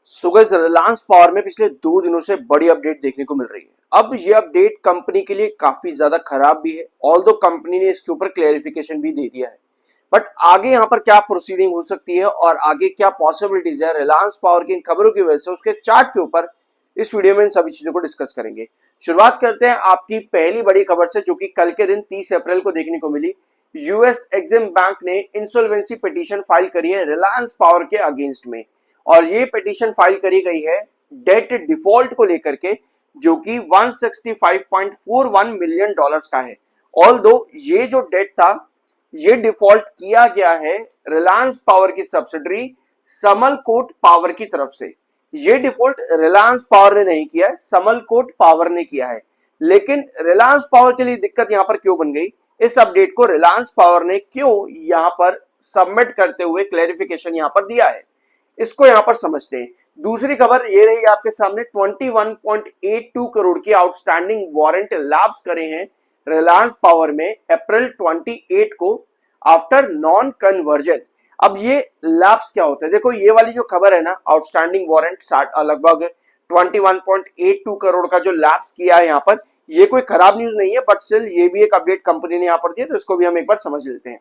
सुगज Reliance power में पिछले 2 दिनों से बड़ी अपडेट देखने को मिल रही है। अब ये अपडेट कंपनी के लिए काफी ज्यादा खराब भी है, ऑल्दो कंपनी ने इसके ऊपर क्लेरिफिकेशन भी दे दिया है। बट आगे यहाँ पर क्या प्रोसीडिंग हो सकती है और आगे क्या पॉसिबिलिटीज है रिलायंस पावर की इन खबरों की वजह से, उसके चार्ट के ऊपर इस वीडियो में इन सभी चीजों को डिस्कस करेंगे। शुरुआत करते हैं आपकी पहली बड़ी खबर से, जो कि कल के दिन 30 अप्रैल को देखने को मिली। यूएस एग्जिम बैंक ने इंसॉल्वेंसी पिटीशन फाइल करी है रिलायंस पावर के अगेंस्ट में, और ये पिटीशन फाइल करी गई है डेट डिफॉल्ट को लेकर के, जो कि 165.41 मिलियन डॉलर्स का है। ऑल्दो ये जो डेट था, ये डिफॉल्ट किया गया है रिलायंस पावर की सब्सिडरी समलकोट पावर की तरफ से। ये डिफॉल्ट रिलायंस पावर ने नहीं किया है, समलकोट पावर ने किया है। लेकिन रिलायंस पावर के लिए दिक्कत यहां पर क्यों बन गई, इस अपडेट को रिलायंस पावर ने क्यों यहां पर सबमिट करते हुए क्लैरिफिकेशन यहां पर दिया है, इसको यहां पर समझते हैं। दूसरी खबर ये रही आपके सामने, 21.82 करोड़ की आउटस्टैंडिंग वारंट लैप्स करे हैं रिलायंस पावर में अप्रैल 28 को आफ्टर नॉन कन्वर्जन। अब ये लैप्स क्या होता है, देखो ये वाली जो खबर है ना, आउटस्टैंडिंग वारंट लगभग 21.82 करोड़ का जो लैप्स किया है यहाँ पर, ये कोई खराब न्यूज नहीं है, बट स्टिल ये भी एक अपडेट कंपनी ने यहाँ पर दी है, तो इसको भी हम एक बार समझ लेते हैं।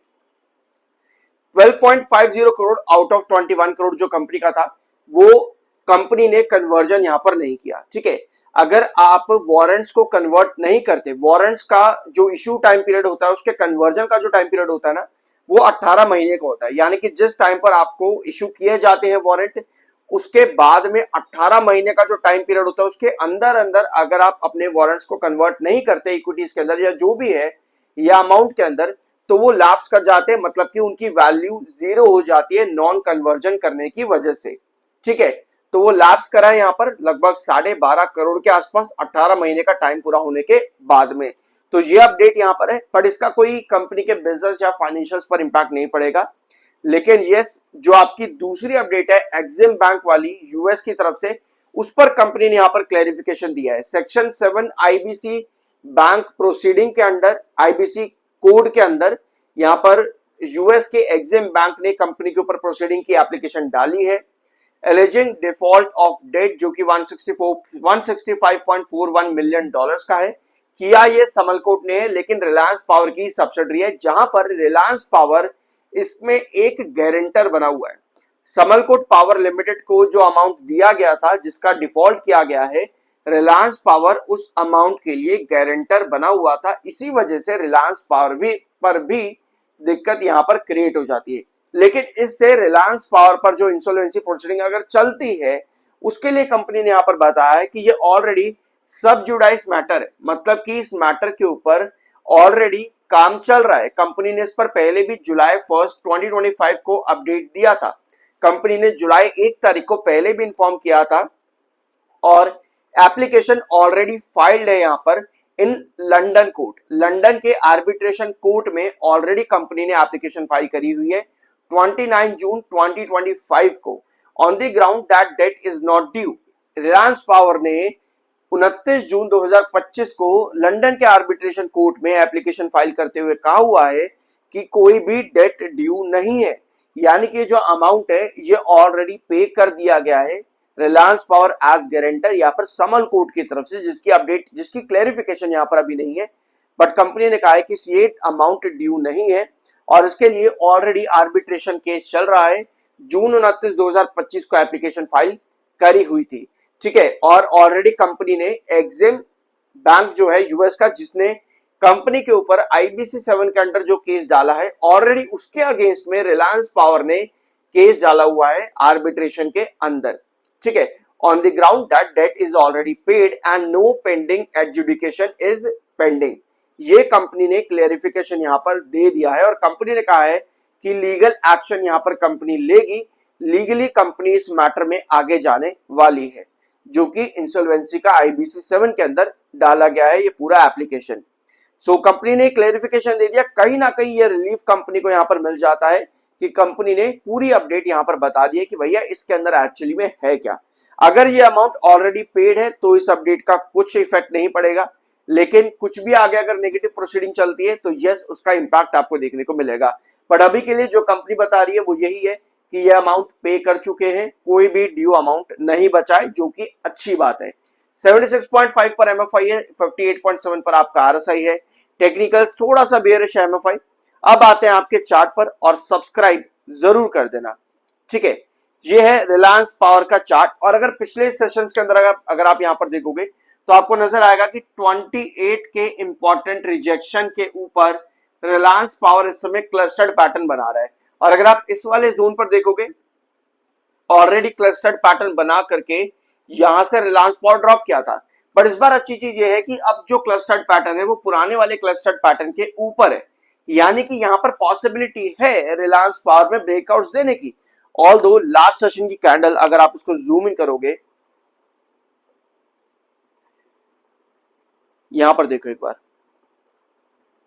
12.50 करोड़ आउट ऑफ 21 करोड़ जो कंपनी का था, वो कंपनी ने कन्वर्जन यहां पर नहीं किया। ठीक है, अगर आप वारंट्स को कन्वर्ट नहीं करते, वारंट्स का जो इशू टाइम पीरियड होता है, उसके कन्वर्जन का जो टाइम पीरियड होता है ना, वो 18 महीने का होता है। यानी कि जिस टाइम पर आपको इशू किए जाते हैं वारंट, उसके बाद में 18 महीने का जो टाइम पीरियड होता है, उसके अंदर अंदर अगर आप अपने वारंट्स को कन्वर्ट नहीं करते इक्विटीज के अंदर या जो भी है या अमाउंट के अंदर, तो वो लैप्स कर जाते हैं, मतलब कि उनकी वैल्यू जीरो हो जाती है नॉन कन्वर्जन करने की वजह से। ठीक है, तो वो लैप्स करा है यहाँ पर लगभग 12.5 करोड़ के आसपास 18 महीने का टाइम पूरा होने के बाद में। तो ये अपडेट यहाँ पर है, पर इसका कोई कंपनी के बिजनेस या फाइनेंशियल्स पर इंपैक्ट नहीं पड़ेगा। लेकिन यस, जो आपकी दूसरी अपडेट है एग्जिम बैंक वाली यूएस की तरफ से, उस पर कंपनी ने यहाँ पर क्लैरिफिकेशन दिया है। सेक्शन 7 आईबीसी बैंक प्रोसीडिंग के अंडर, आईबीसी कोड के अंदर, यहां पर यूएस के एग्जिम बैंक ने कंपनी के ऊपर प्रोसीडिंग की एप्लीकेशन डाली है, एलिजिंग डिफॉल्ट ऑफ डेट, जो कि 165.41 मिलियन डॉलर्स का है। किया ये समलकोट ने है, लेकिन रिलायंस पावर की सब्सिडरी है, जहां पर रिलायंस पावर इसमें एक गारंटर बना हुआ है। समलकोट पावर लिमिटेड को जो अमाउंट दिया गया था, जिसका डिफॉल्ट किया गया है, रिलायंस पावर उस अमाउंट के लिए गारंटर बना हुआ था। इसी वजह से रिलायंस पावर पर भी दिक्कत यहां पर क्रिएट हो जाती है। लेकिन इससे रिलायंस पावर पर जो इंसॉल्वेंसी प्रोसीडिंग अगर चलती है, उसके लिए कंपनी ने यहां पर बताया है कि ये ऑलरेडी सब जुडाइस मैटर है, मतलब कि इस मैटर के ऊपर ऑलरेडी काम चल रहा है। कंपनी ने इस पर पहले भी जुलाई 1, 2025 को अपडेट दिया था। कंपनी ने जुलाई 1 तारीख को पहले भी इन्फॉर्म किया था, और एप्लीकेशन ऑलरेडी फाइल्ड है यहां पर इन लंदन कोर्ट, लंदन के आर्बिट्रेशन कोर्ट में ऑलरेडी कंपनी ने एप्लीकेशन फाइल करी हुई है 29 जून 2025 को, on the ground that date is not due. Reliance Power ने 29 जून 2025 को लंदन के आर्बिट्रेशन कोर्ट में एप्लीकेशन फाइल करते हुए कहा हुआ है कि कोई भी डेट ड्यू नहीं है, यानी कि जो अमाउंट है ये ऑलरेडी पे कर दिया गया है रिलायंस पावर एज गारंटर यहाँ पर समल कोर्ट की तरफ से, जिसकी अपडेट, जिसकी क्लैरिफिकेशन यहाँ पर अभी नहीं है। बट कंपनी ने कहा है कि ये अमाउंट ड्यू नहीं है, और इसके लिए ऑलरेडी आर्बिट्रेशन केस चल रहा है। जून 29, 2025 को एप्लीकेशन फाइल करी हुई थी। ठीक है, और ऑलरेडी कंपनी ने एग्जिम बैंक जो है यूएस का, जिसने कंपनी के ऊपर आईबीसी 7 के अंडर जो केस डाला है, ऑलरेडी उसके अगेंस्ट में रिलायंस पावर ने केस डाला हुआ है आर्बिट्रेशन के अंदर। ठीक है, on the ground that date is already paid and no pending adjudication is pending. ये कंपनी ने क्लेरिफिकेशन यहां पर दे दिया है, और कंपनी ने कहा है कि लीगल एक्शन यहां पर कंपनी लेगी। लीगली कंपनी इस मैटर में आगे जाने वाली है, जो कि इंसॉल्वेंसी का आईबीसी 7 के अंदर डाला गया है ये पूरा एप्लीकेशन। सो कंपनी ने क्लेरिफिकेशन दे दिया। कहीं ना कहीं ये रिलीफ कंपनी को यहां पर मिल जाता है कि कंपनी ने पूरी अपडेट यहां पर बता दी है कि भैया इसके अंदर एक्चुअली में है क्या। अगर ये अमाउंट ऑलरेडी पेड है तो इस अपडेट का कुछ इफेक्ट नहीं पड़ेगा, लेकिन कुछ भी आगे अगर नेगेटिव प्रोसीडिंग चलती है तो यस, उसका इंपैक्ट आपको देखने को मिलेगा। बट अभी के लिए जो कंपनी बता रही है वो यही है कि ये अमाउंट पे कर चुके हैं, कोई भी ड्यू अमाउंट नहीं बचा है, जो कि अच्छी बात है। 76.5 पर एमएफआई है, 58.7 पर आपका आरएसआई है। टेक्निकल्स थोड़ा सा बेयरिश है एमएफआई। अब आते हैं आपके चार्ट पर, और सब्सक्राइब जरूर कर देना, ठीक है। ये है रिलायंस पावर का चार्ट, और अगर पिछले सेशंस के अंदर अगर आप यहां पर देखोगे तो आपको नजर आएगा कि 28 के इंपॉर्टेंट रिजेक्शन के ऊपर रिलायंस पावर इस समय क्लस्टर्ड पैटर्न बना रहा है। और अगर आप इस वाले जोन पर देखोगे, ऑलरेडी क्लस्टर्ड पैटर्न बना करके यहां से रिलायंस पावर ड्रॉप किया था। बट इस बार अच्छी चीज ये है कि अब जो क्लस्टर्ड पैटर्न है वो पुराने वाले क्लस्टर्ड पैटर्न के ऊपर है, यानी कि यहां पर पॉसिबिलिटी है रिलायंस पावर में ब्रेकआउट्स देने की। ऑल दो लास्ट सेशन की कैंडल अगर आप उसको जूम इन करोगे, यहां पर देखो एक बार,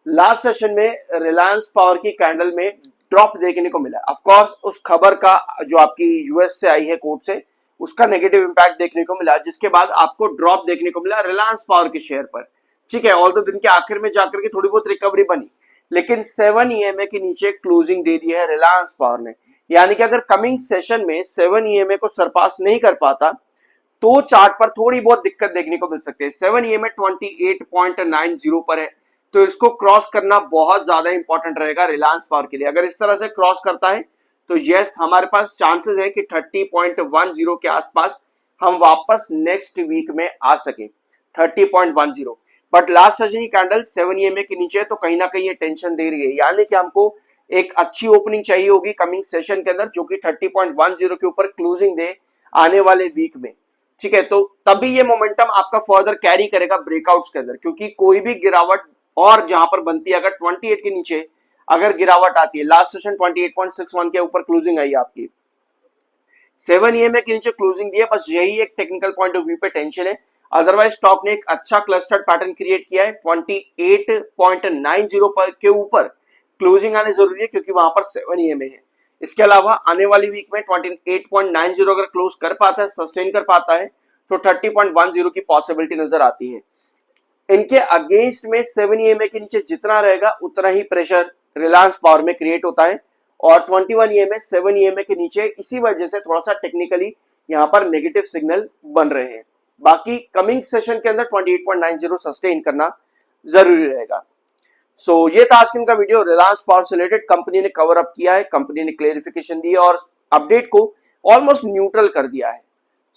लास्ट सेशन में रिलायंस पावर की कैंडल में ड्रॉप देखने को मिला। ऑफ कोर्स उस खबर का जो आपकी यूएस से आई है कोर्ट से, उसका नेगेटिव इंपैक्ट देखने को मिला, जिसके बाद आपको ड्रॉप देखने को मिला रिलायंस पावर के शेयर पर, ठीक है। ऑल दो दिन के आखिर में जाकर के थोड़ी बहुत रिकवरी बनी, लेकिन 7 EMA के नीचे क्लोजिंग दे दी है रिलायंस पावर ने। यानी कि अगर कमिंग सेशन में 7 EMA को सरपास नहीं कर पाता तो चार्ट पर थोड़ी बहुत दिक्कत देखने को मिल सकती है। 7 EMA 28.90 पर है, तो इसको क्रॉस करना बहुत ज्यादा इंपॉर्टेंट रहेगा रिलायंस पावर के लिए। अगर इस तरह से क्रॉस करता है तो यस, हमारे पास चांसेस है कि 30.10 के आसपास हम वापस नेक्स्ट वीक में आ सके, 30.10। बट लास्ट सेशन की कैंडल 7 EMA के नीचे है, तो कहीं ना कहीं ये टेंशन दे रही है, यानी कि हमको एक अच्छी ओपनिंग चाहिए होगी कमिंग सेशन के अंदर, जो कि 30.10 के ऊपर क्लोजिंग दे आने वाले वीक में, ठीक है। तो तभी ये मोमेंटम आपका फर्दर कैरी करेगा ब्रेकआउट्स के अंदर, क्योंकि कोई भी गिरावट और जहां पर बनती है, अगर 28 के नीचे अगर गिरावट आती है, लास्ट सेशन 28.61 के ऊपर क्लोजिंग आई आपकी, 7 EMA के नीचे क्लोजिंग दी है, बस यही एक टेक्निकल पॉइंट ऑफ व्यू पे टेंशन है। अदरवाइज स्टॉक ने एक अच्छा क्लस्टर्ड पैटर्न क्रिएट किया है, 28.90 पर के ऊपर क्लोजिंग आने जरूरी है, क्योंकि वहां पर 7 EMA है। इसके अलावा आने वाली वीक में 28.90 अगर क्लोज कर पाता है, सस्टेन कर पाता है, तो 30.10 की पॉसिबिलिटी नजर आती है। इनके अगेंस्ट में 7 EMA के नीचे जितना रहेगा उतना ही प्रेशर रिलायंस पावर में क्रिएट होता है, और 21 EMA 7 EMA के नीचे इसी वजह से थोड़ा सा टेक्निकली यहां पर नेगेटिव सिग्नल बन रहे हैं। बाकी कमिंग सेशन के अंदर 28.90 सस्टेन करना जरूरी रहेगा। सो ये था आज का इनका वीडियो, रिलायंस पावर से रिलेटेड। कंपनी ने कवर अप किया है, कंपनी ने क्लेरिफिकेशन दी है और अपडेट को ऑलमोस्ट न्यूट्रल कर दिया है।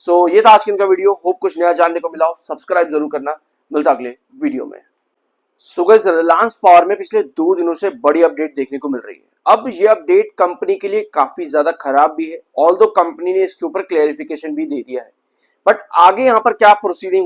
सो ये था आज का इनका वीडियो, होप कुछ नया जानने को मिला हो। सब्सक्राइब जरूर करना, मिलता अगले वीडियो में। सो गाइस, रिलायंस पावर में पिछले 2 दिनों से बड़ी अपडेट देखने को मिल रही है। अब ये अपडेट कंपनी के लिए काफी ज्यादा खराब भी है, ऑल्दो कंपनी ने इसके ऊपर क्लेरिफिकेशन भी दे दिया है, बट आगे यहाँ पर क्या प्रोसीडिंग